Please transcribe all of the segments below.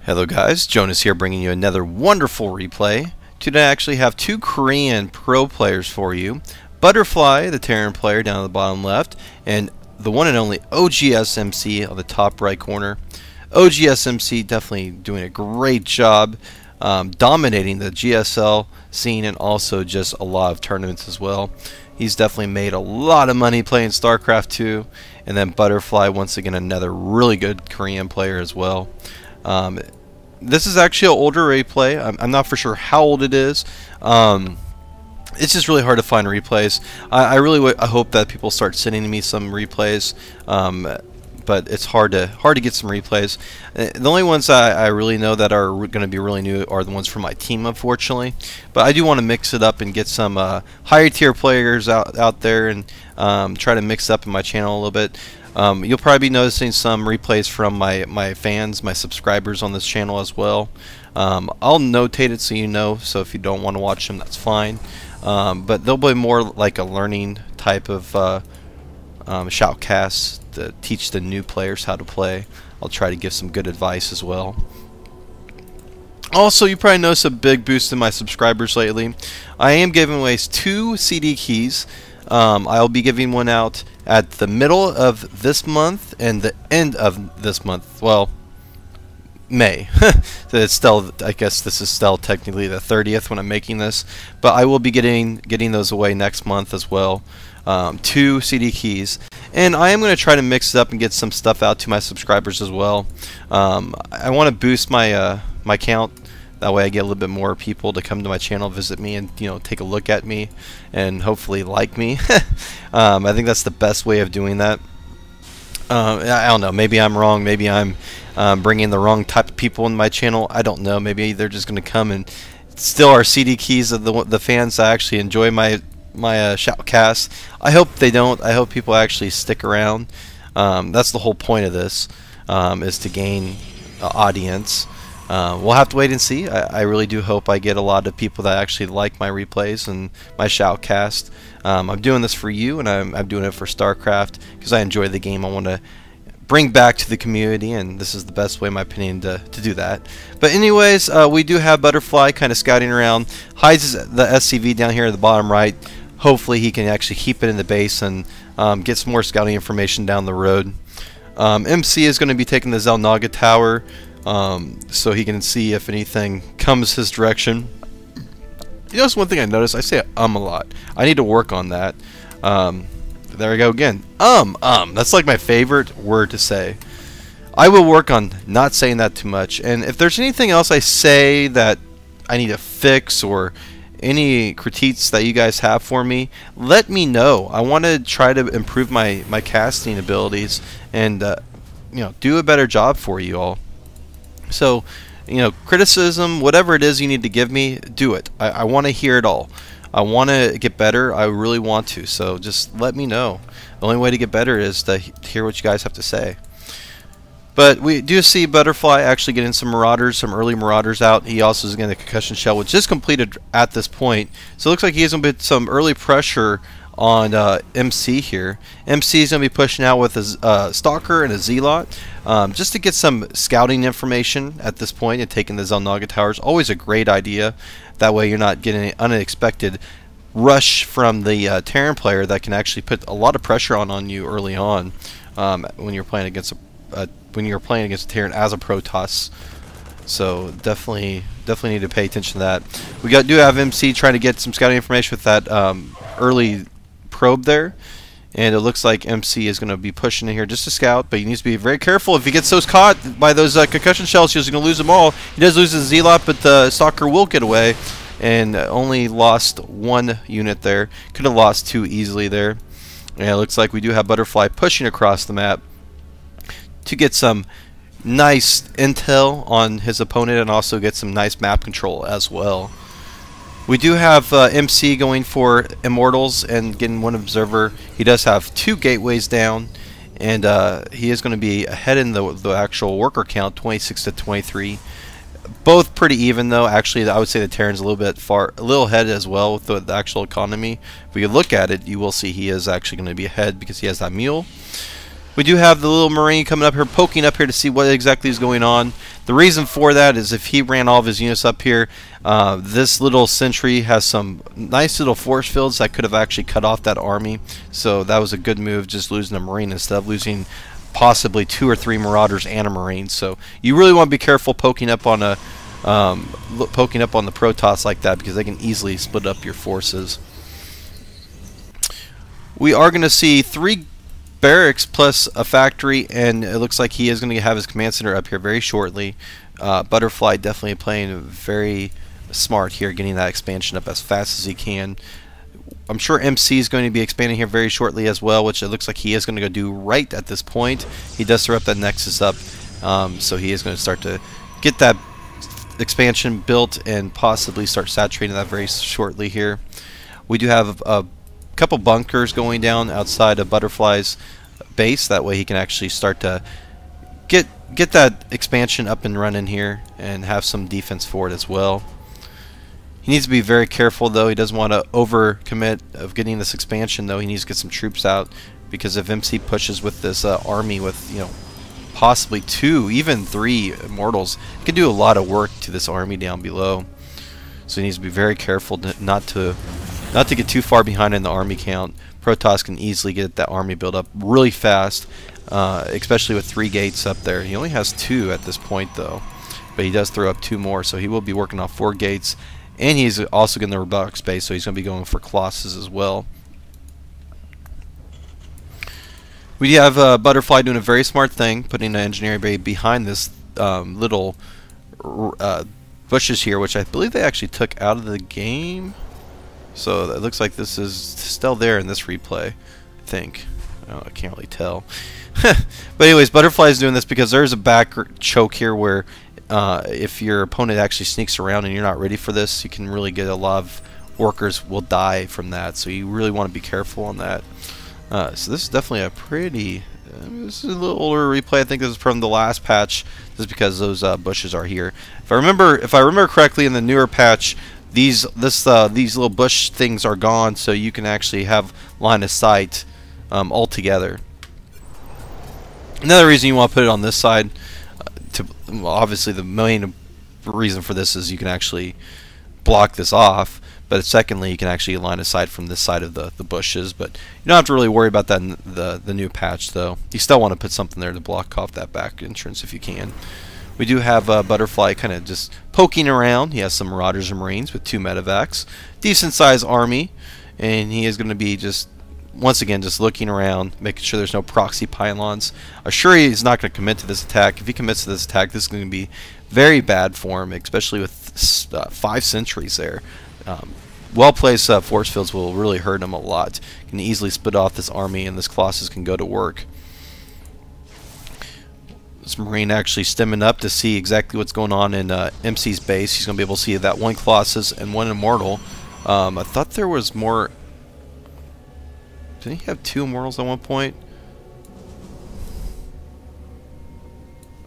Hello guys, Jonas here bringing you another wonderful replay. Today I actually have two Korean pro players for you. Butterfly, the Terran player down at the bottom left, and the one and only OGsMC on the top right corner. OGsMC definitely doing a great job dominating the GSL scene and also just a lot of tournaments as well. He's definitely made a lot of money playing StarCraft 2. And then Butterfly, once again, another really good Korean player as well. This is actually an older replay. I'm not for sure how old it is. It's just really hard to find replays. I really hope that people start sending me some replays, but it's hard to get some replays. The only ones I really know that are going to be really new are the ones from my team, unfortunately. But I do want to mix it up and get some higher tier players out there and try to mix up in my channel a little bit. You'll probably be noticing some replays from my fans, my subscribers on this channel as well. I'll notate it so you know, so if you don't want to watch them, that's fine. But they'll be more like a learning type of shoutcasts to teach the new players how to play. I'll try to give some good advice as well. Also, you probably noticed a big boost in my subscribers lately. I am giving away 2 CD keys. I'll be giving one out at the middle of this month and the end of this month. Well, May. So it's still, I guess this is still technically the 30th when I'm making this, but I will be getting those away next month as well. 2 CD keys, and I am going to try to mix it up and get some stuff out to my subscribers as well. I want to boost my my count. That way I get a little bit more people to come to my channel, visit me, and take a look at me and hopefully like me. I think that's the best way of doing that. I don't know, maybe I'm wrong, maybe I'm bringing the wrong type of people in my channel. I don't know, maybe they're just going to come and steal our CD keys of the fans that actually enjoy my shoutcast. I hope they don't. I hope people actually stick around. That's the whole point of this, is to gain audience. We'll have to wait and see. I really do hope I get a lot of people that actually like my replays and my shoutcast. I'm doing this for you, and I'm doing it for StarCraft because I enjoy the game. I want to bring back to the community, and this is the best way, in my opinion, to do that. But anyways, we do have Butterfly kind of scouting around. Hides the SCV down here at the bottom right. Hopefully he can actually keep it in the base and get some more scouting information down the road. MC is going to be taking the Zelnaga Tower, so he can see if anything comes his direction. That's one thing I noticed. I say a lot. I need to work on that. There we go again. That's like my favorite word to say. I will work on not saying that too much. And if there's anything else I say that I need to fix, or any critiques that you guys have for me, let me know. I want to try to improve my casting abilities and do a better job for you all. So, criticism, whatever it is you need to give me, do it. I want to hear it all. I want to get better. I really want to. So just let me know. The only way to get better is to hear what you guys have to say. But we do see Butterfly actually getting some Marauders, some early Marauders out. He also is getting the Concussion Shell, which is completed at this point. So it looks like he has a bit some early pressure on MC here. MC is going to be pushing out with a Stalker and a Zealot, just to get some scouting information at this point, and taking the Zelnaga Tower is always a great idea. That way you're not getting an unexpected rush from the Terran player that can actually put a lot of pressure on you early on, when you're playing against a Terran as a Protoss. So definitely need to pay attention to that. We do have MC trying to get some scouting information with that early probe there, and it looks like MC is going to be pushing in here just to scout, but he needs to be very careful. If he gets those caught by those concussion shells, he's going to lose them all. He does lose his Zealot, but the Stalker will get away, and only lost 1 unit there. Could have lost 2 easily there. And it looks like we do have Butterfly pushing across the map to get some nice intel on his opponent and also get some nice map control as well. We do have MC going for Immortals and getting 1 Observer. He does have 2 gateways down, and he is going to be ahead in the actual worker count, 26 to 23. Both pretty even though. Actually, I would say the Terran's a little ahead as well with the actual economy. If you look at it, you will see he is actually going to be ahead because he has that mule. We do have the little Marine coming up here, poking up here to see what exactly is going on. The reason for that is if he ran all of his units up here, this little sentry has some nice little force fields that could have actually cut off that army. So that was a good move, just losing a Marine instead of losing possibly 2 or 3 Marauders and a Marine. So you really want to be careful poking up on the Protoss like that, because they can easily split up your forces. We are going to see 3 barracks plus a factory, and it looks like he is going to have his command center up here very shortly. Butterfly definitely playing very smart here, getting that expansion up as fast as he can. I'm sure MC is going to be expanding here very shortly as well, which it looks like he is going to go do right at this point. He does throw up that Nexus up, so he is going to start to get that expansion built and possibly start saturating that very shortly here. We do have a couple bunkers going down outside of Butterfly's base. That way he can actually start to get that expansion up and running here and have some defense for it as well. He needs to be very careful though. He doesn't want to overcommit of getting this expansion though. He needs to get some troops out, because if MC pushes with this army with, you know, possibly 2, even 3 Immortals, it can do a lot of work to this army down below. So he needs to be very careful not to get too far behind in the army count. Protoss can easily get that army built up really fast, especially with 3 gates up there. He only has 2 at this point though, but he does throw up 2 more, so he will be working on 4 gates, and he's also getting the robotic space, so he's going to be going for Colossus as well. We have Butterfly doing a very smart thing, putting an engineering bay behind this little bushes here, which I believe they actually took out of the game. So it looks like this is still there in this replay, I think. I can't really tell. But anyways, Butterfly is doing this because there's a back choke here where if your opponent actually sneaks around and you're not ready for this, you can really get a lot of workers will die from that. So you really want to be careful on that. So this is definitely a pretty... this is a little older replay. I think this is from the last patch, just because those bushes are here. If I remember correctly, in the newer patch, these little bush things are gone, so you can actually have line of sight altogether. Another reason you want to put it on this side, well, obviously the main reason for this is you can actually block this off, but secondly you can actually line of sight from this side of the bushes. But you don't have to really worry about that in the new patch though. You still want to put something there to block off that back entrance if you can. We do have Butterfly kind of just poking around. He has some Marauders and Marines with 2 medevacs. Decent sized army, and he is going to be just, once again, just looking around, making sure there's no proxy pylons. I'm sure he's not going to commit to this attack. If he commits to this attack, this is going to be very bad for him, especially with 5 sentries there. Well-placed force fields will really hurt him a lot. Can easily split off this army, and this Colossus can go to work. This Marine actually stemming up to see exactly what's going on in MC's base. He's going to be able to see that 1 Colossus and 1 Immortal. I thought there was more... Didn't he have 2 Immortals at one point?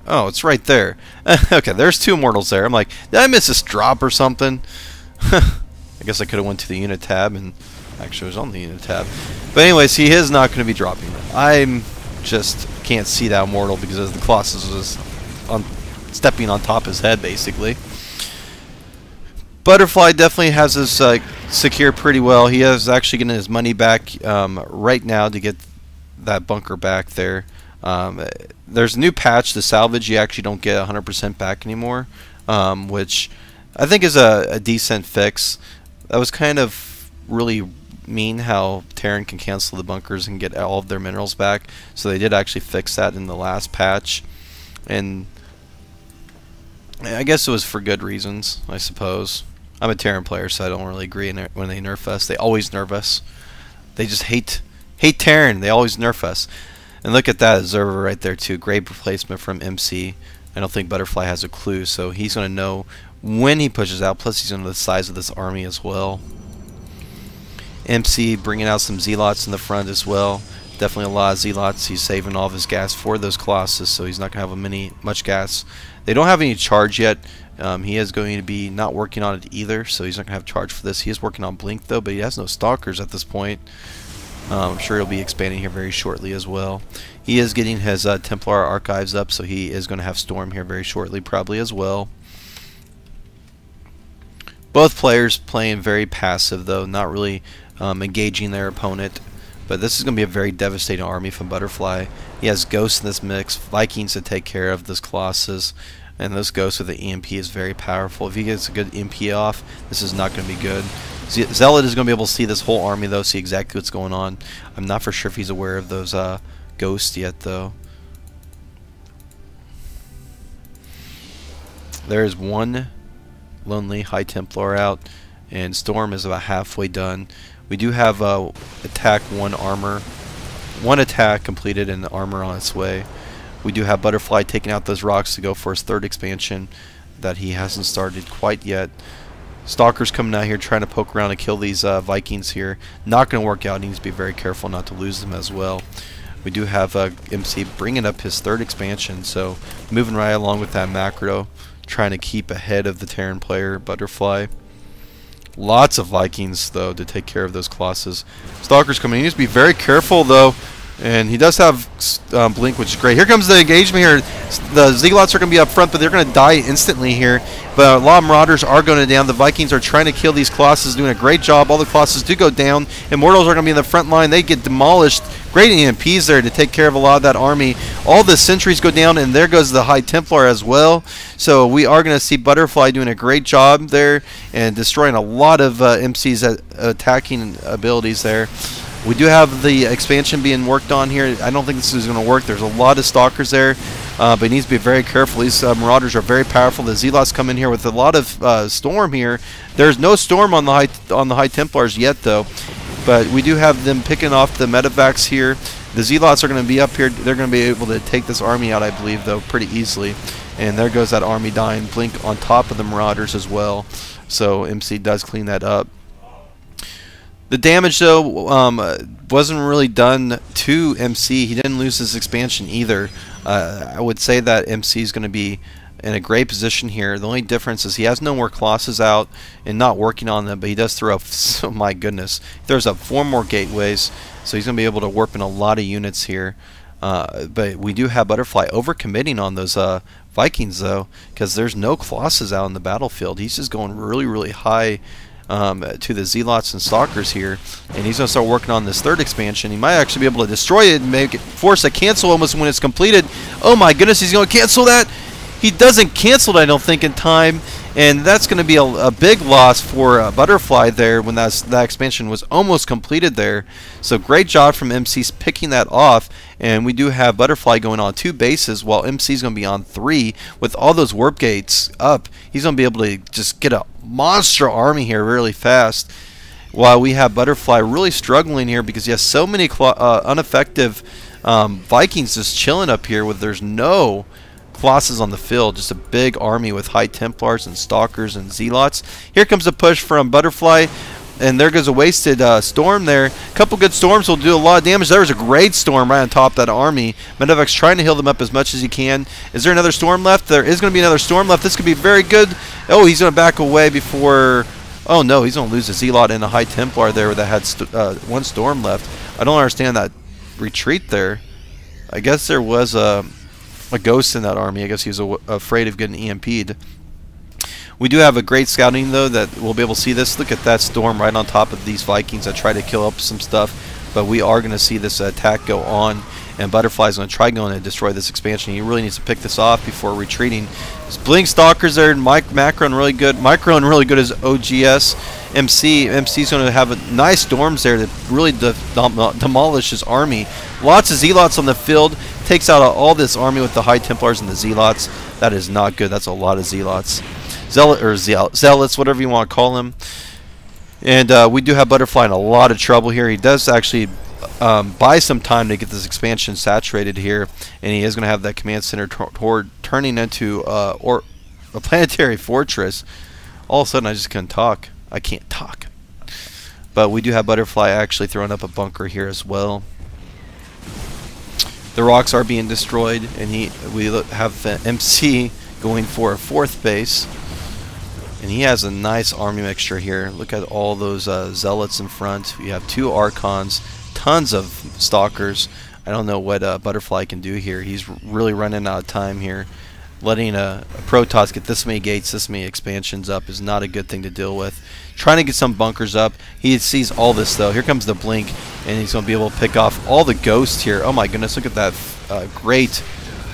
Oh, it's right there. Okay, there's 2 Immortals there. I'm like, did I miss this drop or something? I guess I could have went to the unit tab, and actually it was on the unit tab. But anyways, he is not going to be dropping it. I'm just can't see that Immortal because the Colossus was stepping on top of his head, basically. Butterfly definitely has this secured pretty well. He is actually getting his money back right now to get that bunker back there. There's a new patch, the salvage, you actually don't get 100% back anymore, which I think is a decent fix. That was kind of really mean how Terran can cancel the bunkers and get all of their minerals back. So they did actually fix that in the last patch, and I guess it was for good reasons, I suppose. I'm a Terran player, so I don't really agree when they nerf us. They always nerf us. They just hate Terran. They always nerf us. And look at that observer right there too. Great replacement from MC. I don't think Butterfly has a clue, so he's going to know when he pushes out. Plus he's going to know the size of this army as well. MC bringing out some Zealots in the front as well. Definitely a lot of Zealots. He's saving all of his gas for those Colossus, so he's not going to have much gas. They don't have any charge yet. He is going to be not working on it either, so he's not going to have charge for this. He is working on Blink though, but he has no Stalkers at this point. I'm sure he'll be expanding here very shortly as well. He is getting his Templar archives up, so he is going to have Storm here very shortly probably as well. Both players playing very passive though, not really engaging their opponent. But this is going to be a very devastating army from Butterfly. He has Ghosts in this mix, Vikings to take care of this Colossus, and this Ghost with the EMP is very powerful. If he gets a good EMP off, this is not going to be good. Zealot is going to be able to see this whole army though, see exactly what's going on. I'm not for sure if he's aware of those Ghosts yet though. There is one lonely High Templar out, and Storm is about halfway done. We do have attack 1 armor, 1 attack completed and armor on its way. We do have Butterfly taking out those rocks to go for his 3rd expansion that he hasn't started quite yet. Stalker's coming out here trying to poke around and kill these Vikings here. Not going to work out. He needs to be very careful not to lose them as well. We do have MC bringing up his 3rd expansion, so moving right along with that macro, trying to keep ahead of the Terran player, Butterfly. Lots of Vikings, though, to take care of those Colossus. Stalker's coming. He needs to be very careful, though. And he does have Blink, which is great. Here comes the engagement here. The Zealots are going to be up front, but they're going to die instantly here. But a lot of Marauders are going down. The Vikings are trying to kill these Colossus, doing a great job. All the Colossus do go down. Immortals are going to be in the front line. They get demolished. Great EMPs there to take care of a lot of that army. All the sentries go down, and there goes the High Templar as well. So we are going to see Butterfly doing a great job there and destroying a lot of MC's attacking abilities there. We do have the expansion being worked on here. I don't think this is going to work. There's a lot of Stalkers there, but he needs to be very careful. These Marauders are very powerful. The Zealots come in here with a lot of Storm here. There's no Storm on the High Templars yet, though. But we do have them picking off the medevacs here. The Zealots are going to be up here. They're going to be able to take this army out, I believe, though, pretty easily. And there goes that army dying. Blink on top of the Marauders as well. So MC does clean that up. The damage, though, wasn't really done to MC. He didn't lose his expansion either. I would say that MC is going to be in a great position here. The only difference is he has no more Colossus out and not working on them, but he does throw up, oh my goodness, he throws up 4 more gateways, so he's going to be able to warp in a lot of units here. But we do have Butterfly overcommitting on those Vikings, though, because there's no Colossus out in the battlefield. He's just going really, really high to the Zealots and Stalkers here, and he's going to start working on this 3rd expansion. He might actually be able to destroy it and make it force a cancel almost when it's completed. Oh my goodness, he's going to cancel that. He doesn't cancel it, I don't think, in time, and that's going to be a big loss for Butterfly there when that expansion was almost completed there. So great job from MC picking that off, and we do have Butterfly going on 2 bases while MC's going to be on 3 with all those warp gates up. He's going to be able to just get a monster army here really fast, while we have Butterfly really struggling here because he has so many ineffective Vikings just chilling up here with there's no Colossus on the field, just a big army with High Templars and Stalkers and Zealots. Here comes a push from Butterfly, and there goes a wasted Storm there. A couple good Storms will do a lot of damage. There was a great Storm right on top of that army. Medevac's trying to heal them up as much as he can. Is there another Storm left? There is going to be another Storm left. This could be very good. Oh, he's going to back away before... Oh no, he's going to lose a Zealot and a High Templar there that had 1 Storm left. I don't understand that retreat there. I guess there was a Ghost in that army. I guess he was afraid of getting EMP'd. We do have a great scouting, though, that we'll be able to see this. Look at that Storm right on top of these Vikings that try to kill up some stuff. But we are going to see this attack go on, and Butterfly's going to try going to destroy this expansion. He really needs to pick this off before retreating. There's Blink Stalkers there, and Macron really good. Micron really good as OGS. MC's going to have nice Storms there to really demolish his army. Lots of Zealots on the field. Takes out all this army with the High Templars and the Zealots. That is not good. That's a lot of Zealots. Zealots, whatever you want to call them. And we do have Butterfly in a lot of trouble here. He does actually buy some time to get this expansion saturated here, and he is going to have that command center turning into a planetary fortress. All of a sudden, I just couldn't talk. I can't talk. But we do have Butterfly actually throwing up a bunker here as well. The rocks are being destroyed, and we have MC going for a 4th base. And he has a nice army mixture here. Look at all those Zealots in front. We have 2 Archons, tons of stalkers. I don't know what Butterfly can do here. He's really running out of time here. Letting a Protoss get this many gates, this many expansions up is not a good thing to deal with. Trying to get some bunkers up. He sees all this though. Here comes the blink, and he's going to be able to pick off all the ghosts here. Oh my goodness, look at that great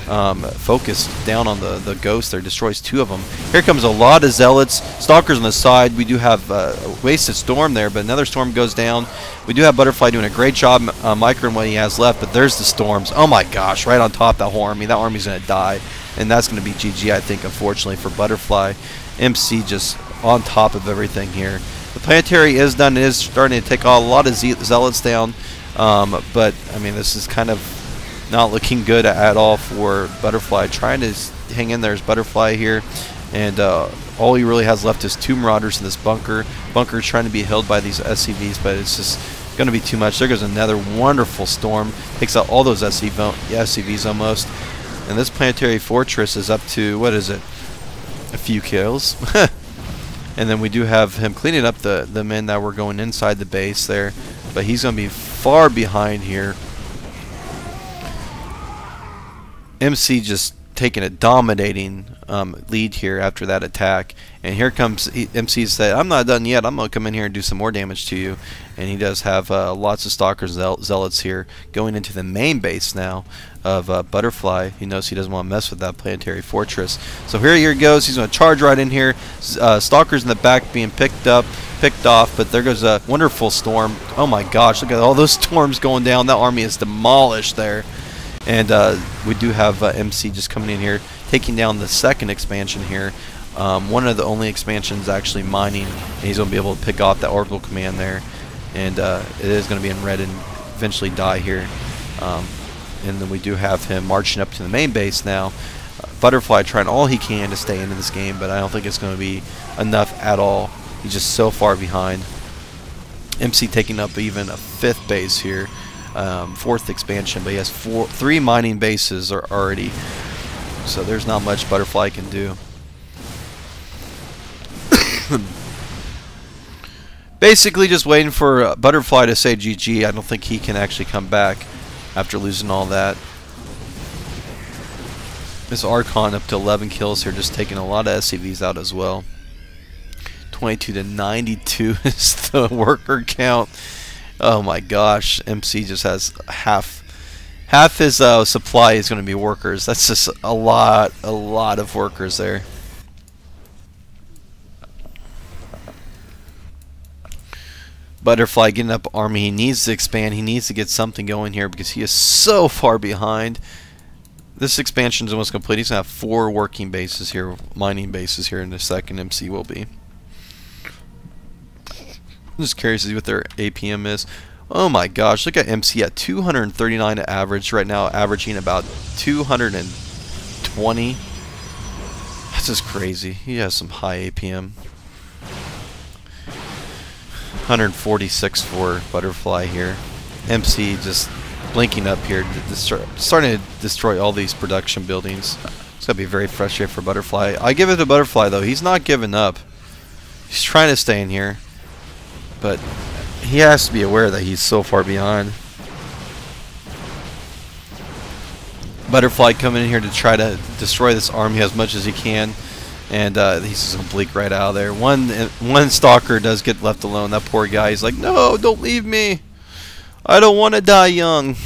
focus down on the ghost there. Destroys 2 of them. Here comes a lot of zealots. Stalkers on the side. We do have a wasted storm there, but another storm goes down. We do have Butterfly doing a great job microing what he has left, but there's the storms. Oh my gosh, right on top of that whole army. That army's going to die. And that's going to be GG, I think, unfortunately, for Butterfly. MC just on top of everything here. The planetary is done. It is starting to take a lot of zealots down. But, I mean, this is kind of not looking good at all for Butterfly. Trying to hang in there is Butterfly here. And all he really has left is 2 Marauders in this bunker. Bunker is trying to be held by these SCVs, but it's just going to be too much. There goes another wonderful storm. Takes out all those SCVs almost. And this planetary fortress is up to, what is it, a few kills. And then we do have him cleaning up the men that were going inside the base there. But he's going to be far behind here. MC just taking a dominating lead here after that attack. And here comes MC said, I'm not done yet. I'm going to come in here and do some more damage to you. And he does have lots of stalkers, zealots here going into the main base now of Butterfly. He knows he doesn't want to mess with that planetary fortress. So here he goes. He's going to charge right in here. Stalkers in the back being picked off, but there goes a wonderful storm. Oh my gosh, look at all those storms going down. That army is demolished there. And we do have MC just coming in here, taking down the second expansion here. One of the only expansions actually mining, and he's going to be able to pick off that orbital command there. And it is going to be in red and eventually die here. And then we do have him marching up to the main base now. Butterfly trying all he can to stay into this game, but I don't think it's going to be enough at all. He's just so far behind. MC taking up even a 5th base here. 4th expansion, but he has 3 mining bases already, so there's not much Butterfly can do. Basically just waiting for Butterfly to say GG. I don't think he can actually come back after losing all that. This Archon up to 11 kills here, just taking a lot of SCVs out as well. 22 to 92 is the worker count. Oh my gosh, MC just has half his supply is going to be workers. That's just a lot of workers there. Butterfly getting up army. He needs to expand. He needs to get something going here because he is so far behind. This expansion is almost complete. He's going to have 4 working bases here, mining bases here in a second. MC will be. I'm just curious to see what their APM is. Oh my gosh, look at MC at 239 average right now, averaging about 220. That's just crazy. He has some high APM. 146 for Butterfly here. MC just blinking up here, starting to destroy all these production buildings. It's going to be very frustrating for Butterfly. I give it to Butterfly though. He's not giving up. He's trying to stay in here. But he has to be aware that he's so far behind. Butterfly coming in here to try to destroy this army as much as he can. And he's just going to blink right out of there. One stalker does get left alone. That poor guy, he's like, no, don't leave me. I don't want to die young.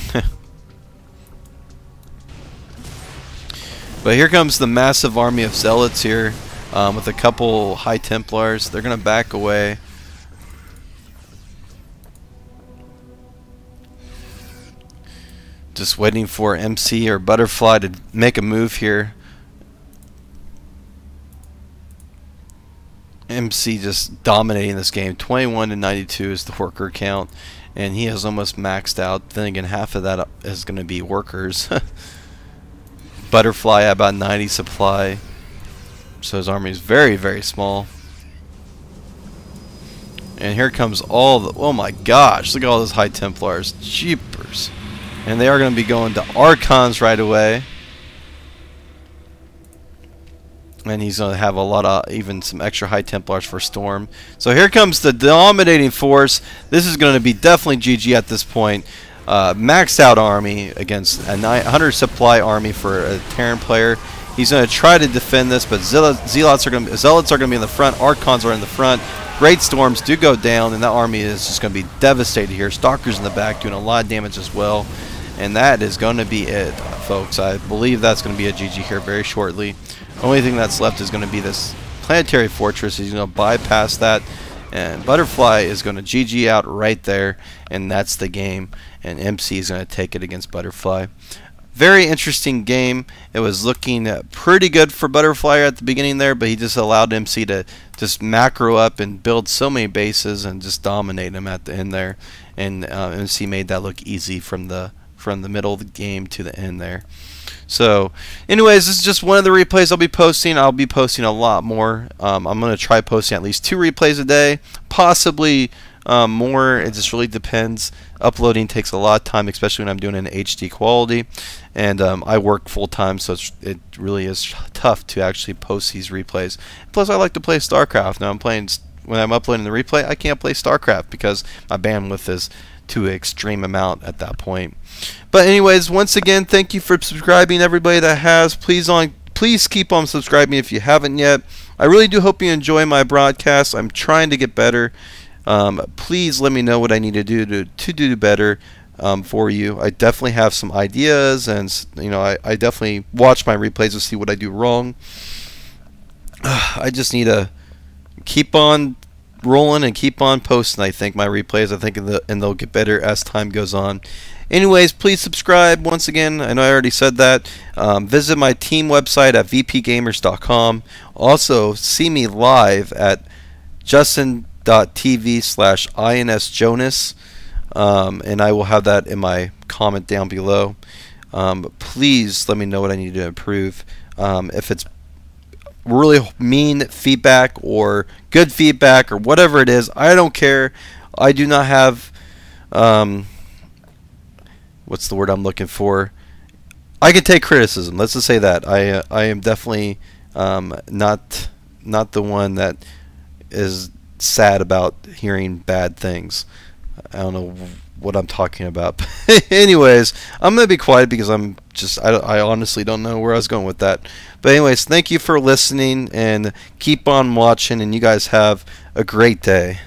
But here comes the massive army of zealots here with a couple High Templars. They're going to back away. Just waiting for MC or Butterfly to make a move here. MC just dominating this game. 21 to 92 is the worker count, and he has almost maxed out. Then again, half of that is going to be workers. Butterfly at about 90 supply, so his army is very, very small. And here comes all the, oh my gosh, look at all those High Templars. Jeepers. And they are going to be going to Archons right away. and he's going to have a lot of even some extra high Templars for Storm. So here comes the dominating force. This is going to be definitely GG at this point. Maxed out army against a 900 supply army for a Terran player. He's going to try to defend this, but Zealots are going to be in the front. Archons are in the front. Great Storms do go down, and that army is just going to be devastated here. Stalkers in the back doing a lot of damage as well. And that is going to be it, folks. I believe that's going to be a GG here very shortly. Only thing that's left is going to be this planetary fortress. He's going to bypass that, and Butterfly is going to GG out right there, and that's the game. And MC is going to take it against Butterfly. Very interesting game. It was looking pretty good for Butterfly at the beginning there, but he just allowed MC to just macro up and build so many bases and just dominate him at the end there. And MC made that look easy from the middle of the game to the end there. So anyways, this is just one of the replays I'll be posting. I'll be posting a lot more. I'm going to try posting at least 2 replays a day, possibly more. It just really depends. Uploading takes a lot of time, especially when I'm doing it in HD quality, and I work full-time, so it really is tough to actually post these replays. Plus, I like to play StarCraft. Now when I'm uploading the replay, I can't play StarCraft because my bandwidth is to an extreme amount at that point. But anyways, once again, thank you for subscribing, everybody that has. Please keep on subscribing if you haven't yet. I really do hope you enjoy my broadcasts. I'm trying to get better. Please let me know what I need to do to do better for you. I definitely have some ideas, and I definitely watch my replays to see what I do wrong. I just need to keep on rolling and keep on posting. I think my replays, and they'll get better as time goes on. Anyways, please subscribe. Once again, I know I already said that. Visit my team website at vpgamers.com. Also, see me live at justin.tv/insjonas, and I will have that in my comment down below. Please let me know what I need to improve. If it's really mean feedback or good feedback or whatever it is, I don't care. I do not have what's the word I'm looking for? I can take criticism. Let's just say that I am definitely not the one that is sad about hearing bad things. I don't know what I'm talking about. Anyways, I'm gonna be quiet because I honestly don't know where I was going with that. But anyways, thank you for listening, and keep on watching, and you guys have a great day.